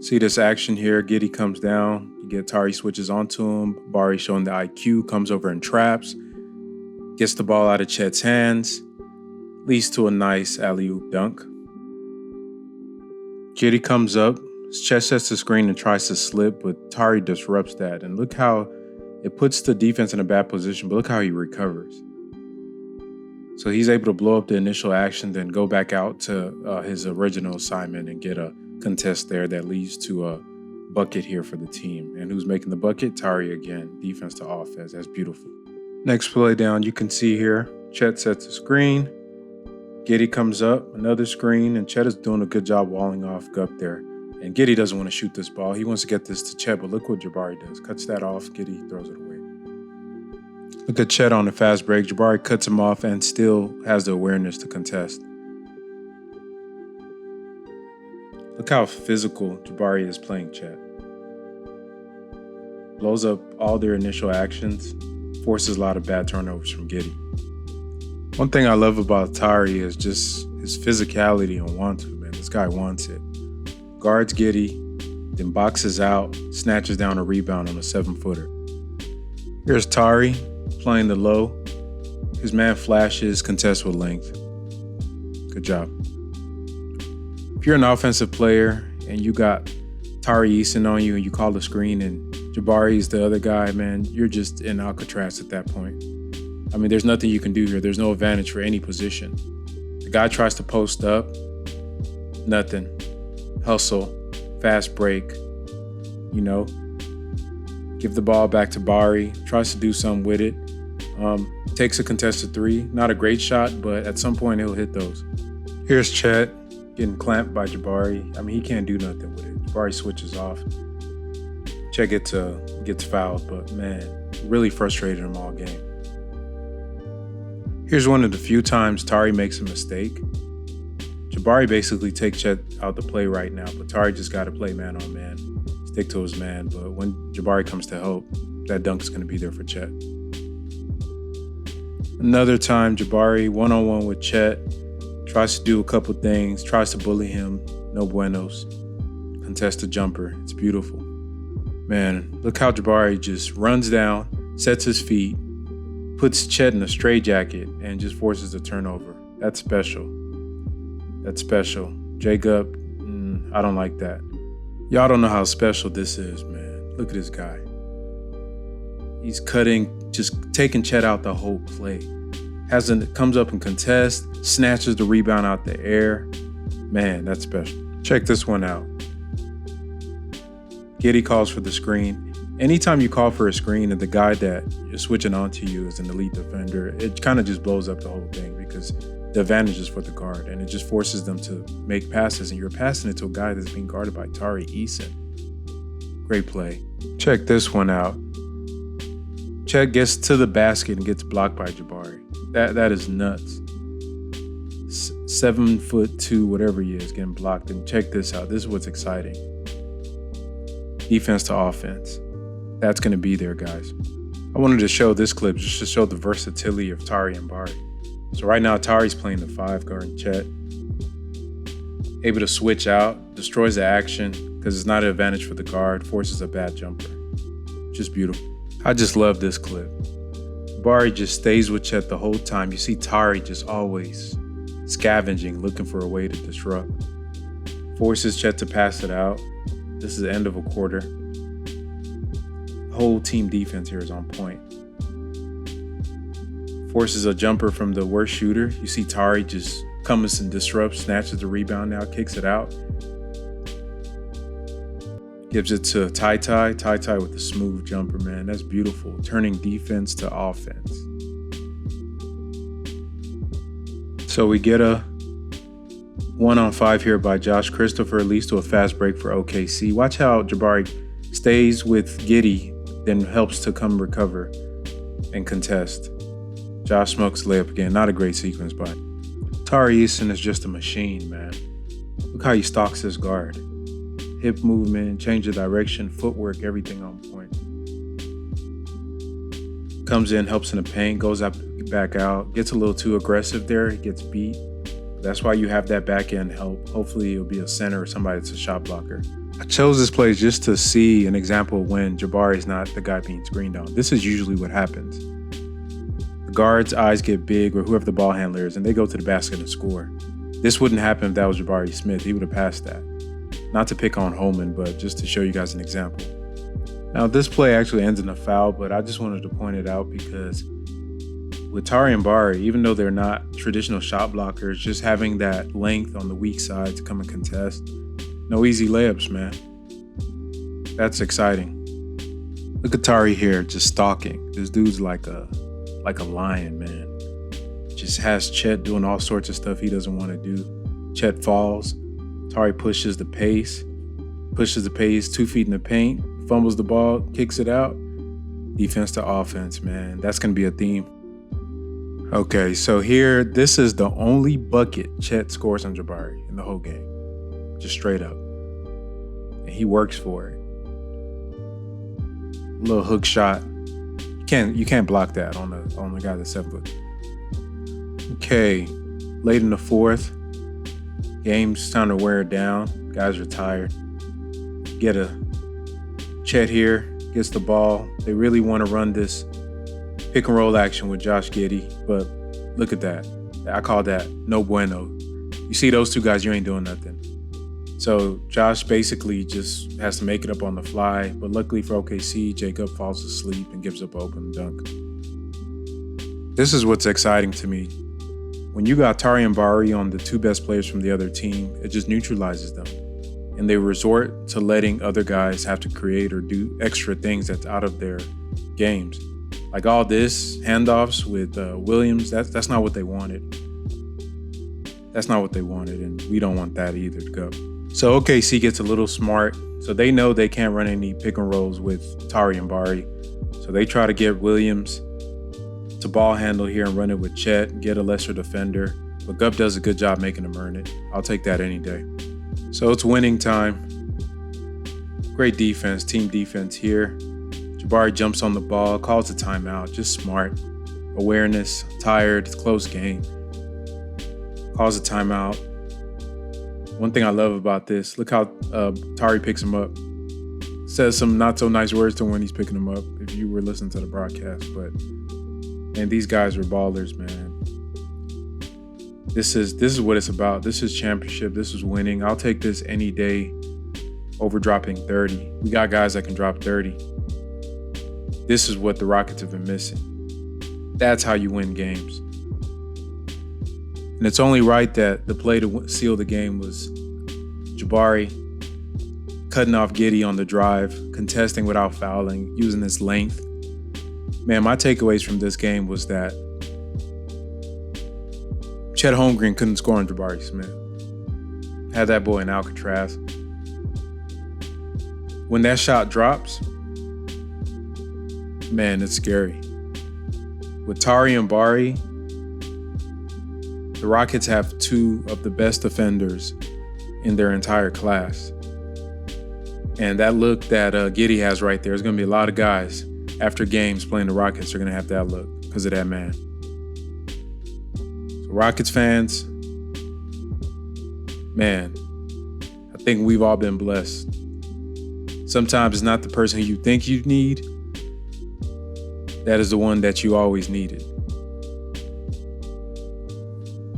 See this action here. Giddy comes down. You get Tari switches onto him. Jabari showing the IQ, comes over and traps. Gets the ball out of Chet's hands. Leads to a nice alley-oop dunk. Giddy comes up. Chet sets the screen and tries to slip, but Tari disrupts that. And look how it puts the defense in a bad position, but look how he recovers. So he's able to blow up the initial action, then go back out to his original assignment and get a contest there that leads to a bucket here for the team. And who's making the bucket? Tari again. Defense to offense. That's beautiful. Next play down, you can see here, Chet sets the screen. Giddy comes up, another screen, and Chet is doing a good job walling off Gup there. And Giddy doesn't want to shoot this ball. He wants to get this to Chet, but look what Jabari does. Cuts that off. Giddy throws it away. Look at Chet on the fast break. Jabari cuts him off and still has the awareness to contest. Look how physical Jabari is playing Chet. Blows up all their initial actions. Forces a lot of bad turnovers from Giddy. One thing I love about Tari is just his physicality and want to, man. This guy wants it. Guards Giddy, then boxes out, snatches down a rebound on a 7-footer. Here's Tari playing the low. His man flashes, contests with length. Good job. If you're an offensive player and you got Tari Eason on you and you call the screen and Jabari's the other guy, man, you're just in Alcatraz at that point. I mean, there's nothing you can do here. There's no advantage for any position. The guy tries to post up, nothing. Hustle, fast break, give the ball back to Bari, tries to do something with it. Takes a contested three. Not a great shot, but at some point he'll hit those. Here's Chet getting clamped by Jabari. I mean, he can't do nothing with it. Jabari switches off. Chet gets fouled, but man, really frustrated him all game. Here's one of the few times Tari makes a mistake. Jabari basically takes Chet out the play right now, but Tari just got to play man on man, stick to his man. But when Jabari comes to help, that dunk is going to be there for Chet. Another time, Jabari one-on-one with Chet, tries to do a couple things, tries to bully him, no buenos. Contested jumper, it's beautiful. Man, look how Jabari just runs down, sets his feet, puts Chet in a straitjacket, and just forces a turnover. That's special. That's special. Jacob, I don't like that. Y'all don't know how special this is, man. Look at this guy. He's cutting, just taking Chet out the whole play. Comes up and contests, snatches the rebound out the air. Man, that's special. Check this one out. Giddy calls for the screen. Anytime you call for a screen and the guy that you're switching on to you is an elite defender, it kind of just blows up the whole thing because the advantage is for the guard and it just forces them to make passes and you're passing it to a guy that's being guarded by Tari Eason. Great play. Check this one out. Chet gets to the basket and gets blocked by Jabari. That is nuts. 7'2", whatever he is, getting blocked. And check this out. This is what's exciting. Defense to offense. That's going to be there, guys. I wanted to show this clip just to show the versatility of Tari and Bari. So right now, Tari's playing the 5 guarding Chet. Able to switch out, destroys the action because it's not an advantage for the guard, forces a bad jumper. Just beautiful. I just love this clip. Bari just stays with Chet the whole time. You see Tari just always scavenging, looking for a way to disrupt. Forces Chet to pass it out. This is the end of a quarter. Whole team defense here is on point. Forces a jumper from the worst shooter. You see Tari just comes and disrupts, snatches the rebound now, kicks it out. Gives it to Tai with a smooth jumper, man. That's beautiful. Turning defense to offense. So we get a 1-on-5 here by Josh Christopher, leads to a fast break for OKC. Watch how Jabari stays with Giddy, then helps to come recover and contest. Josh smokes layup again. Not a great sequence, but Tari Eason is just a machine, man. Look how he stalks his guard. Hip movement, change of direction, footwork, everything on point. Comes in, helps in the paint, goes up, back out, gets a little too aggressive there, he gets beat. That's why you have that back end help. Hopefully it'll be a center or somebody that's a shot blocker. I chose this play just to see an example when Jabari is not the guy being screened on. This is usually what happens. The guard's eyes get big, or whoever the ball handler is, and they go to the basket and score. This wouldn't happen if that was Jabari Smith. He would have passed that. Not to pick on Holmgren, but just to show you guys an example. Now, this play actually ends in a foul, but I just wanted to point it out because with Tari and Bari, even though they're not traditional shot blockers, just having that length on the weak side to come and contest, no easy layups, man. That's exciting. Look at Tari here, just stalking. This dude's like a lion, man. Just has Chet doing all sorts of stuff he doesn't want to do. Chet falls. Tari pushes the pace, 2 feet in the paint, fumbles the ball, kicks it out. Defense to offense, man. That's going to be a theme. Okay, so here, this is the only bucket Chet scores on Jabari in the whole game. Just straight up. And he works for it. Little hook shot. You can't block that on the guy that's 7 foot. Okay, late in the fourth. Game's time to wear it down. Guys are tired. Get a Chet here, gets the ball. They really want to run this pick and roll action with Josh Giddy, but look at that. I call that no bueno. You see those two guys, you ain't doing nothing. So Josh basically just has to make it up on the fly, but luckily for OKC, Jacob falls asleep and gives up open dunk. This is what's exciting to me. When you got Tari and Bari on the 2 best players from the other team, it just neutralizes them. And they resort to letting other guys have to create or do extra things that's out of their games. Like all this, handoffs with Williams, that's not what they wanted. That's not what they wanted, and we don't want that either to go. So OKC gets a little smart. So they know they can't run any pick and rolls with Tari and Bari. So they try to get Williams to ball handle here and run it with Chet, get a lesser defender. But Gup does a good job making him earn it. I'll take that any day. So it's winning time. Great defense, team defense here. Jabari jumps on the ball, calls a timeout, just smart. Awareness, tired, close game. Calls a timeout. One thing I love about this, look how Tari picks him up. Says some not so nice words to him when he's picking him up, if you were listening to the broadcast. But, man, these guys are ballers, man. This is what it's about. This is championship. This is winning. I'll take this any day over dropping 30. We got guys that can drop 30. This is what the Rockets have been missing. That's how you win games. And it's only right that the play to seal the game was Jabari cutting off Giddy on the drive, contesting without fouling, using his length. Man, my takeaways from this game was that Chet Holmgren couldn't score on Jabari Smith. Had that boy in Alcatraz. When that shot drops, man, it's scary. With Tari and Bari, the Rockets have 2 of the best defenders in their entire class. And that look that Giddy has right there is going to be a lot of guys after games playing the Rockets are going to have that look because of that man. So Rockets fans, man, I think we've all been blessed. Sometimes it's not the person who you think you need. That is the one that you always needed.